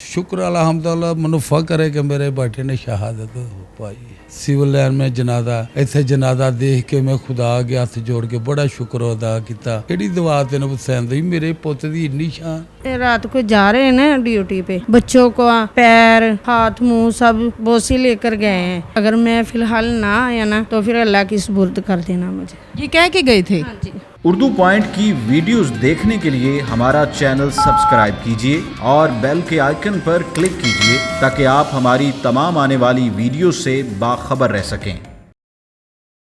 शुक्र अलहमदुलिल्लाह मैनू फकर है कि मेरे बेटे ने शहादत पाई है। सिविल लाइन में जनादा इत्थे जनादा देख के मैं खुदा अगे हथ जोड़ के बड़ा शुक्र अदा किया। केड़ी दुआ तेन पसंद आई मेरे पुत दी इन्नी शान। रात को जा रहे हैं ना ड्यूटी पे, बच्चों को पैर हाथ मुंह सब बोसी लेकर गए हैं। अगर मैं फिलहाल ना आया ना तो फिर अल्लाह की सुपुर्द कर देना मुझे। ये कह के गए थे? हाँ जी। उर्दू पॉइंट की वीडियोस देखने के लिए हमारा चैनल सब्सक्राइब कीजिए और बेल के आइकन पर क्लिक कीजिए ताकि आप हमारी तमाम आने वाली वीडियो से बाखबर रह सकें।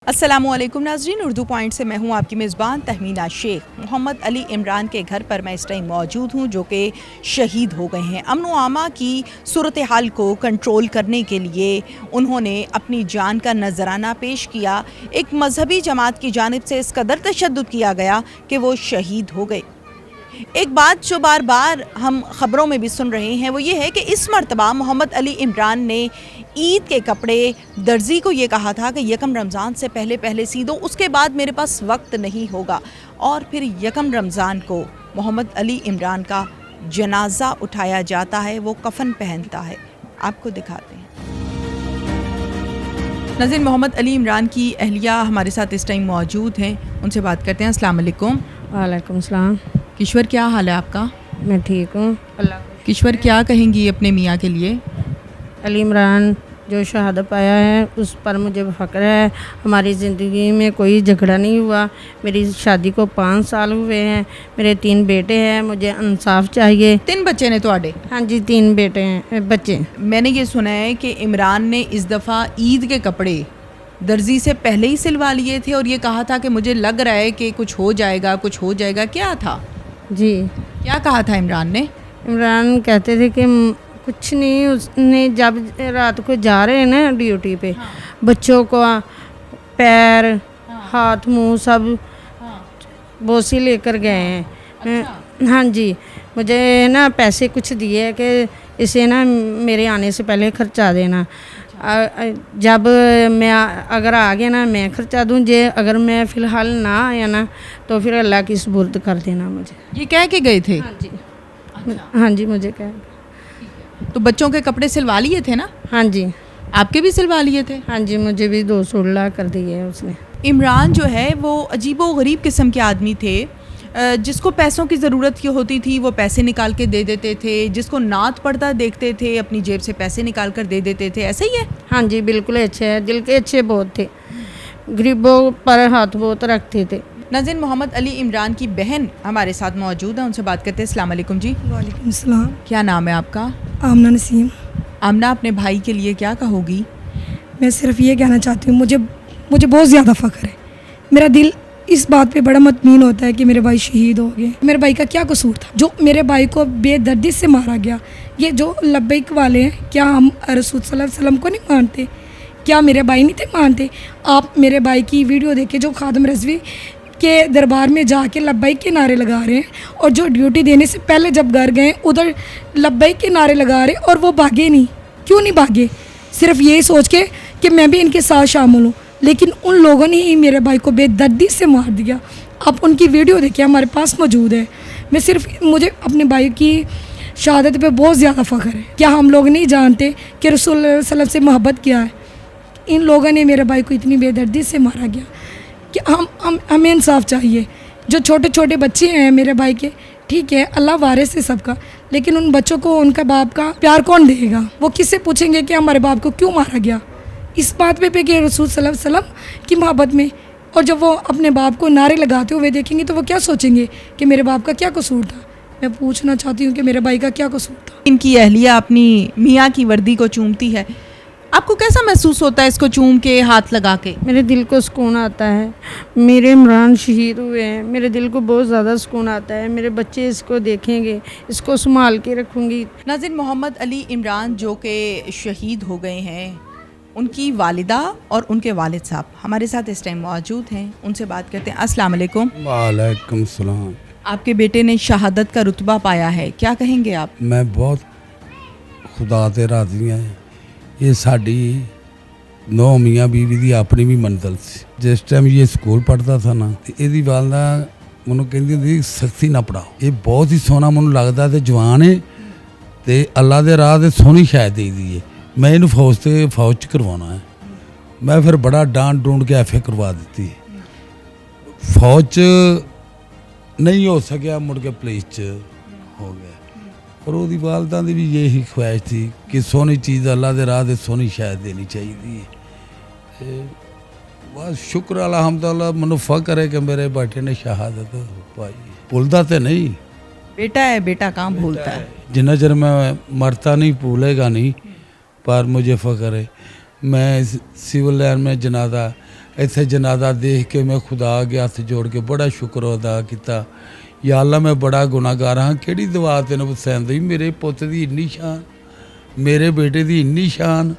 अस्सलामुअलैकुम नाज़रीन, उर्दू पॉइंट से मैं हूं आपकी मेज़बान तहमीना शेख। मोहम्मद अली इमरान के घर पर मैं इस टाइम मौजूद हूं जो कि शहीद हो गए हैं। अमन व आमा की सूरत हाल को कंट्रोल करने के लिए उन्होंने अपनी जान का नजराना पेश किया। एक मजहबी जमात की जानिब से इस कदर तशद्दुद किया गया कि वो शहीद हो गए। एक बात जो बार बार हम ख़बरों में भी सुन रहे हैं वो ये है कि इस मरतबा मोहम्मद अली इमरान ने ईद के कपड़े दर्जी को ये कहा था कि यकम रमज़ान से पहले पहले सी दो, उसके बाद मेरे पास वक्त नहीं होगा। और फिर यकम रमज़ान को मोहम्मद अली इमरान का जनाजा उठाया जाता है, वो कफन पहनता है। आपको दिखाते हैं। नाज़रीन, मोहम्मद अली इमरान की अहलिया हमारे साथ इस टाइम मौजूद हैं, उनसे बात करते हैं। अस्सलाम वालेकुम। वालेकुम सलाम। किश्वर, क्या हाल है आपका? मैं ठीक हूँ अल्लाह। किश्वर, क्या कहेंगी अपने मियाँ के लिए? अली इमरान जो शहादत पाया है उस पर मुझे फ़ख्र है। हमारी ज़िंदगी में कोई झगड़ा नहीं हुआ। मेरी शादी को 5 साल हुए हैं। मेरे 3 बेटे हैं। मुझे इंसाफ चाहिए। 3 बच्चे ने ਤੁਹਾਡੇ? हाँ जी, 3 बेटे हैं बच्चे। मैंने ये सुना है कि इमरान ने इस दफ़ा ईद के कपड़े दर्जी से पहले ही सिलवा लिए थे और ये कहा था कि मुझे लग रहा है कि कुछ हो जाएगा, कुछ हो जाएगा। क्या था जी? क्या कहा था इमरान ने? इमरान कहते थे कि कुछ नहीं। उसने जब रात को जा रहे हैं ना ड्यूटी पे, बच्चों को पैर हाथ मुंह सब बोसी लेकर गए हैं। हाँ जी, मुझे ना पैसे कुछ दिए कि इसे ना मेरे आने से पहले खर्चा देना। जब मैं अगर आ गया ना मैं खर्चा दूँ, जे अगर मैं फ़िलहाल ना आया ना तो फिर अल्लाह की सुपुर्द कर देना मुझे। ये कह के गए थे? हाँ जी। हाँ जी, मुझे कह। तो बच्चों के कपड़े सिलवा लिए थे ना? हाँ जी। आपके भी सिलवा लिए थे? हाँ जी, मुझे भी 2 16 कर दिए है उसने। इमरान जो है वो अजीबो गरीब किस्म के आदमी थे। जिसको पैसों की ज़रूरत होती थी वो पैसे निकाल के दे देते थे, जिसको नात पड़ता देखते थे अपनी जेब से पैसे निकाल कर दे देते थे। ऐसा ही है? हाँ जी, बिल्कुल अच्छे हैं। दिल के अच्छे बहुत थे, गरीबों पर हाथ बहुत रखते थे। नाज़रीन, मोहम्मद अली इमरान की बहन हमारे साथ मौजूद है, उनसे बात करते हैं। अस्सलाम वालेकुम जी। वालेकुम सलाम। क्या नाम है आपका? आमना नसीम। आमना, अपने भाई के लिए क्या कहोगी? मैं सिर्फ ये कहना चाहती हूँ, मुझे बहुत ज़्यादा फ़ख्र है। मेरा दिल इस बात पे बड़ा मतमीन होता है कि मेरे भाई शहीद हो गए। मेरे भाई का क्या कसूर था जो मेरे भाई को बेदर्दी से मारा गया? ये जो लब्बैक वाले हैं, क्या हम रसूल सल्लल्लाहु अलैहि वसल्लम को नहीं मानते? क्या मेरे भाई नहीं थे मानते? आप मेरे भाई की वीडियो देखे जो खादम रज़वी के दरबार में जाके लब्बैक के नारे लगा रहे हैं, और जो ड्यूटी देने से पहले जब घर गए उधर लब्बैक के नारे लगा रहे और वो भागे नहीं। क्यों नहीं भागे? सिर्फ यही सोच के कि मैं भी इनके साथ शामिल हूँ, लेकिन उन लोगों ने ही मेरे भाई को बेदर्दी से मार दिया। आप उनकी वीडियो देखिए, हमारे पास मौजूद है। मुझे अपने भाई की शहादत पे बहुत ज़्यादा फ़ख्र है। क्या हम लोग नहीं जानते कि रसूल सल्लल्लाहु अलैहि वसल्लम से मोहब्बत क्या है? इन लोगों ने मेरे भाई को इतनी बेदर्दी से मारा गया कि हमें इंसाफ चाहिए। जो छोटे छोटे बच्चे हैं मेरे भाई के, ठीक है अल्लाह वारिस है सबका, लेकिन उन बच्चों को उनका बाप का प्यार कौन देगा? वो किससे पूछेंगे कि हमारे बाप को क्यों मारा गया? इस बात पे कि रसूल सल्लल्लाहु अलैहि वसल्लम की मोहब्बत में। और जब वो अपने बाप को नारे लगाते हुए देखेंगे तो वो क्या सोचेंगे कि मेरे बाप का क्या कसूर था? मैं पूछना चाहती हूँ कि मेरे भाई का क्या कसूर था? इनकी अहलिया अपनी मियाँ की वर्दी को चूमती है, आपको कैसा महसूस होता है इसको चूम के, हाथ लगा के? मेरे दिल को सुकून आता है। मेरे इमरान शहीद हुए हैं, मेरे दिल को बहुत ज़्यादा सुकून आता है। मेरे बच्चे इसको देखेंगे, इसको संभाल के रखूँगी। नाज़रीन, मोहम्मद अली इमरान जो कि शहीद हो गए हैं, उनकी वालिदा और उनके वालिद साहब हमारे साथ इस टाइम मौजूद हैं, उनसे बात करते हैं। अस्सलाम वालेकुम। वालेकुम सलाम। आपके बेटे ने शहादत का रुतबा पाया है, क्या कहेंगे आप? मैं बहुत खुदा ते राज़ी हाँ। ये साड़ी 9 मियाँ बीवी की अपनी भी मंजिल सी। जिस टाइम ये स्कूल पढ़ता था ना, ये वालदा मैनू कहती होंदी सख्ती ना पढ़ाओ। ये बहुत ही सोहना मैनू लगता, तो जवान है ਤੇ ਅੱਲਾ ਦੇ ਰਾਹ ਤੇ ਸੋਹਣੀ ਸ਼ਾਇਦ ਦੇ ਦੀ ਹੈ। ਮੈਂ ਇਹਨੂੰ ਫੌਜ 'ਚ ਕਰਵਾਉਣਾ ਹੈ। ਮੈਂ ਫਿਰ ਬੜਾ ਡਾਂਟ ਡੂੰਡ ਕੇ ਐਫਏ ਕਰਵਾ ਦਿੱਤੀ। ਫੌਜ 'ਚ ਨਹੀਂ ਹੋ ਸਕਿਆ, ਮੁੜ ਕੇ ਪੁਲਿਸ 'ਚ ਹੋ ਗਿਆ। ਪਰ ਉਹਦੀ ਵਾਲਦਾਂ ਦੀ ਵੀ ਇਹੀ ਖੁਆਇਸ਼ ਸੀ ਕਿ ਸੋਹਣੀ ਚੀਜ਼ ਅੱਲਾ ਦੇ ਰਾਹ ਤੇ ਸੋਹਣੀ ਸ਼ਾਇਦ ਦੇਣੀ ਚਾਹੀਦੀ ਹੈ। ਤੇ ਬਸ ਸ਼ੁਕਰ ਅਲਹਮਦੁਲਿਲਾ, ਮੈਨੂੰ ਫਖਰ ਹੈ ਕਿ ਮੇਰੇ ਬੇਟੇ ਨੇ ਸ਼ਹਾਦਤ ਪਾਈ। ਭੁੱਲਦਾ ਤੇ ਨਹੀਂ, बेटा है, बेटा कहाँ भूलता है। जितना चर मैं मरता नहीं, भूलेगा नहीं, पर मुझे फ़ख्र है। मैं सिविल लाइन में जनादा इत्थे जनादा देख के मैं खुदा अगे हथ जोड़ के बड़ा शुक्र अदा किया। या अल्लाह मैं बड़ा गुनाहगार हाँ, किहड़ी दुआ तेन पसंद आई। मेरे पुत की इन्नी शान, मेरे बेटे की इन्नी शान,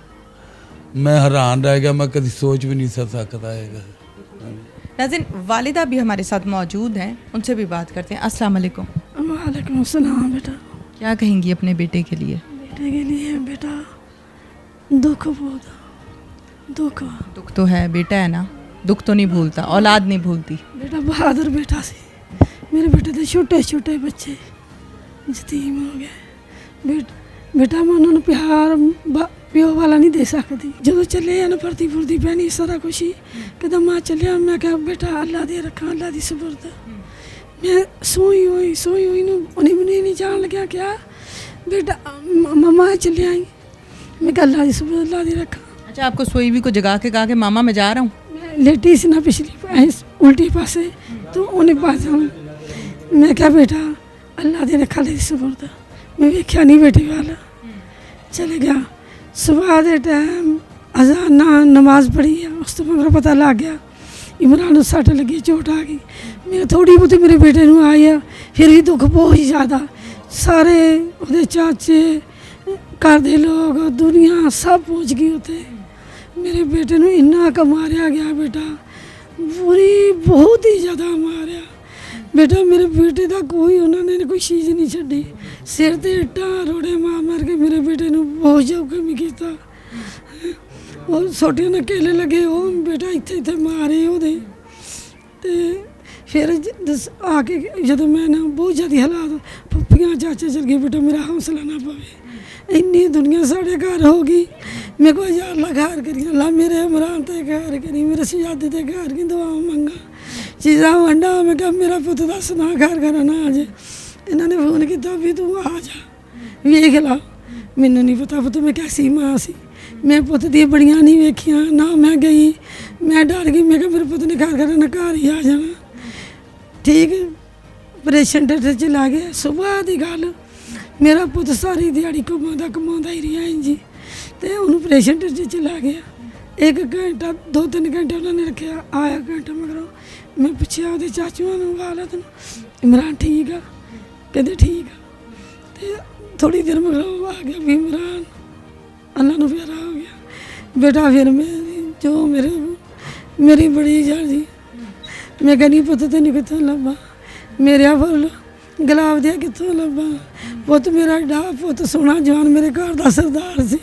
मैं हैरान रह गया। मैं कभी सोच भी नहीं सकता है। नाज़रीन, वालिदा भी हमारे साथ मौजूद हैं, उनसे भी बात करते हैं। अस्सलाम वालेकुम। वालेकुम अस्सलाम। बेटा क्या कहेंगी अपने बेटे के लिए? बेटे के लिए बेटा दुख बहुत दुख दुख तो है, बेटा है ना, दुख तो नहीं भूलता, औलाद नहीं भूलती। बेटा बहादुर बेटा सी। मेरे बेटे तो छोटे छोटे बच्चे यतीम हो गए। बेटा मैं उन्होंने प्यार प्यो वाला नहीं दे सकती। जो चले ना फरती फुरती पैनी सारा कुछ ही कहता माँ चलिया। मैं क्या बेटा अल्लाह दे रखा, अल्लाह दी सुपुर्द। मैं सोई हुई उन्हें भी नहीं जान लगा क्या बेटा मम्मा चले आई। मैं क्या अल्लाह दी सुपुर्द, अल्लाह दी रखा। अच्छा, आपको सोई भी को जगा के कहा कि मामा मैं जा रहा हूँ? मैं लेटी सी ना पिछली उल्टी पासे तो उन्हें पास जाऊँ। मैं क्या बेटा अल्लाह दे रखा, अल्लाह दी सुपुर्द। मैं वेख्या नहीं बेटे वाला, चले गया। सुबह के टाइम अजान नमाज पढ़ी है, उस तो मेरा पता लग गया इमरान सट लगी, चोट आ गई। मेरे थोड़ी बहुत मेरे बेटे को आई है, फिर भी दुख बहुत ही ज़्यादा। सारे वो चाचे घर के लोग दुनिया सब पहुँच गई उत्थे। मेरे बेटे को इन्ना क मारिया गया बेटा, पूरी बहुत ही ज़्यादा मारिया बेटा। मेरे बेटे का कोई उन्होंने कोई चीज़ नहीं छड़ी। सिर ते इट्टा रोड़े मार के मेरे बेटे को बहुत जख्मी किया। वो छोटे ने केले लगे, वो बेटा इत्थे मारे ओहदे। ते फिर आके जदों मैं ना बहुत ज़्यादा हालात पप्पियाँ चाचे चल गए, बेटा मेरा हौसला ना पवे, इन्नी दुनिया साढ़े घर हो गई। मेरे को यार अल्लाह घर करी, अल्लाह मेरे इमरान ते घर करी, मेरे शहजादे ते घर की दुआ मंगा, चीज़ा वंडा। मैं कहा मेरा पुत दस ना घर घर ना आ जाए। इन्होंने फोन किया भी तू आ जा वेख ला। मैनू नहीं पता पुत मैं कैसी माँ सी। मैं पुत दी बड़ियां नहीं वेखियां ना, मैं गई, मैं डर गई। मैं कहा मेरे पुत ने घर घर ही आ जाना। ठीक ऑपरेशन थिएटर चला गया। सुबह की गल, मेरा पुत सारी दिहाड़ी कमाता ही रहा जी। तो उन्होंने ऑपरेशन थिएटर चला गया। 1 घंटा 2-3 घंटे उन्होंने रखा। आया घंटा मगरों मैं पूछा वो चाचुआ हालत इमरान ठीक है, कहते ठीक है। तो थोड़ी देर मगरों आ गया भी इमरान अल्लाह को प्यारा हो गया बेटा। फिर मैं जो मेरी बड़ी यार जी, मैं कहनी पुत तेन कितों लभा, मेरे फुल गुलाब दिया कितों लभा। पुत मेरा एडा पुत सोहना जवान, मेरे घर का सरदार सी,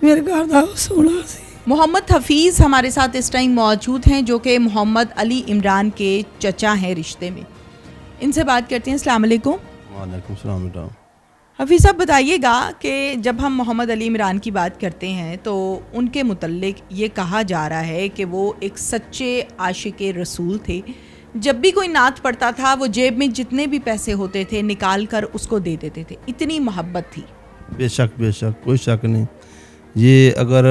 मेरे घर का सोहना सी। मोहम्मद हफीज़ हमारे साथ इस टाइम मौजूद हैं, जो कि मोहम्मद अली इमरान के चचा हैं रिश्ते में। इनसे बात करते हैं। अस्सलाम वालेकुम। वालेकुम सलाम। बेटा हफीज़ साहब बताइएगा कि जब हम मोहम्मद अली इमरान की बात करते हैं तो उनके मुतल्लिक ये कहा जा रहा है कि वो एक सच्चे आशिक रसूल थे। जब भी कोई नात पढ़ता था वो जेब में जितने भी पैसे होते थे निकाल कर उसको दे देते थे, इतनी मोहब्बत थी। बेशक कोई शक नहीं। ये अगर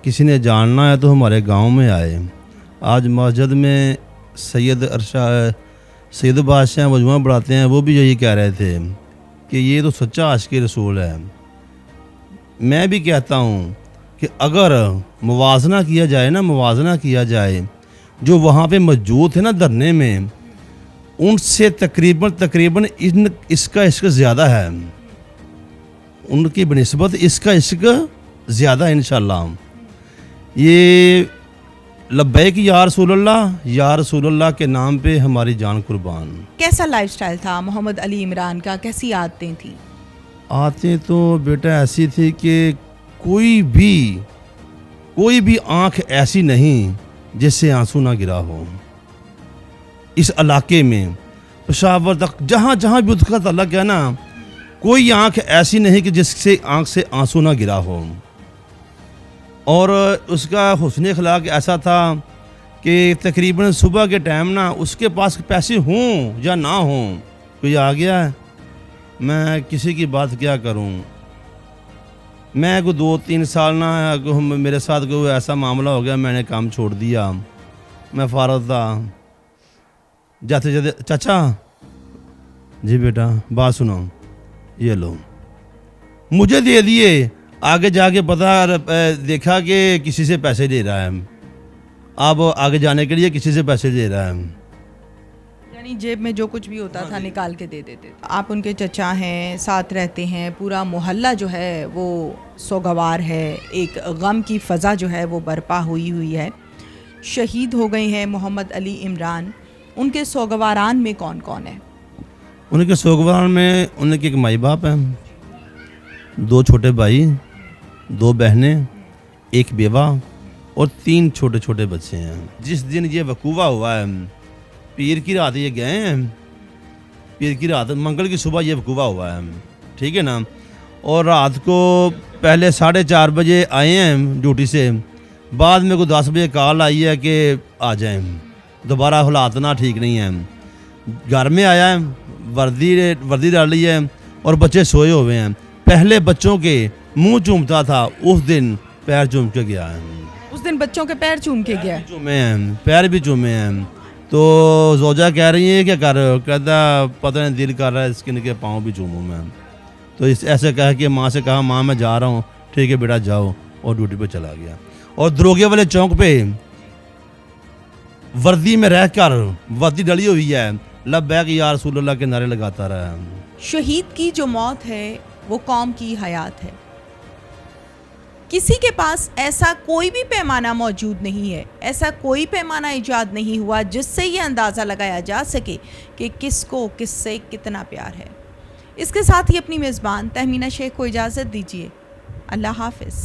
किसी ने जानना है तो हमारे गांव में आए। आज मस्जिद में सैयद बादशाह मजमा बढ़ाते हैं, वो भी यही कह रहे थे कि ये तो सच्चा आशिक रसूल है। मैं भी कहता हूँ कि अगर मुवाजना किया जाए जो वहाँ पे मौजूद थे ना धरने में, उनसे तकरीबन इसका इश्क ज़्यादा है, उनकी बनिस्बत इसका इश्क ज़्यादा है इंशाअल्लाह। ये लब्बैक या रसूलल्लाह के नाम पे हमारी जान कुर्बान। कैसा लाइफस्टाइल था मोहम्मद अली इमरान का, कैसी आदतें थी? आदतें तो बेटा ऐसी थी कि कोई भी आंख ऐसी नहीं जिससे आंसू ना गिरा हो। इस इलाके में पेशावर तक जहाँ भी उसका ताल्लुक है ना, کوئی آنکھ ایسی نہیں کہ جس سے آنکھ سے آنسو نہ گرا ہو، اور اس کا حسن اخلاق ایسا تھا کہ تقریباً صبح کے ٹائم نا اس کے پاس پیسے ہوں یا نہ ہوں، کوئی آ گیا ہے، میں کسی کی بات کیا کروں، میں کو 2-3 سال نا میرے ساتھ کوئی ایسا معاملہ ہو گیا، میں نے کام چھوڑ دیا، میں فارغ تھا، جاتے جاتے چاچا جی بیٹا بات سنو، یہ لو، مجھے دے دیے، آگے جا کے پتا دیکھا کہ کسی سے پیسے لے رہا ہے، اب آگے جانے کے لیے کسی سے پیسے لے رہا ہے، یعنی جیب میں جو کچھ بھی ہوتا تھا نکال کے دے دیتے تھے۔ آپ ان کے چچا ہیں، ساتھ رہتے ہیں، پورا محلہ جو ہے وہ سوگوار ہے، ایک غم کی فضا جو ہے وہ برپا ہوئی ہے۔ شہید ہو گئے ہیں محمد علی عمران، ان کے سوگواران میں کون کون ہے؟ ان کے سوگوار میں ان کے ایک مائی باپ ہیں، 2 چھوٹے بھائی، 2 بہنیں، 1 بیوہ اور 3 چھوٹے چھوٹے بچے ہیں۔ جس دن یہ وقوع ہوا ہے پیر کی رات یہ گئے ہیں، پیر کی رات منگل کی صبح یہ وقوع ہوا ہے، ٹھیک ہے نا، اور رات کو پہلے 4:30 بجے آئے ہیں ڈیوٹی سے، بعد میں کو 10 بجے کال آئی ہے کہ آ جائیں، دوبارہ حالات نہ ٹھیک نہیں ہیں، گھر میں آیا ہے، وردی ڈالی ہے اور بچے سوئے ہوئے ہیں، پہلے بچوں کے منہ چومتا تھا، اس دن پیر چوم کے گیا ہے، اس دن بچوں کے پیر چوم کے گیا ہے۔ چومے ہیں، پیر بھی چومے ہیں، تو زوجہ کہہ رہی ہیں کہ کر، کہتا پتہ نہیں دل کر رہا ہے اس کے پاؤں بھی چوموں میں، تو ایسے کہہ کے ماں سے کہا ماں میں جا رہا ہوں، ٹھیک ہے بیٹا جاؤ، اور ڈیوٹی پہ چلا گیا، اور دروگے والے چوک پہ وردی میں رہ کر، وردی ڈلی ہوئی ہے، لبیک یا رسول اللہ کے نعرے لگاتا رہا۔ شہید کی جو موت ہے وہ قوم کی حیات ہے، کسی کے پاس ایسا کوئی بھی پیمانہ موجود نہیں ہے، ایسا کوئی پیمانہ ایجاد نہیں ہوا جس سے یہ اندازہ لگایا جا سکے کہ کس کو کس سے کتنا پیار ہے۔ اس کے ساتھ ہی اپنی میزبان تہمینہ شیخ کو اجازت دیجیے، اللہ حافظ۔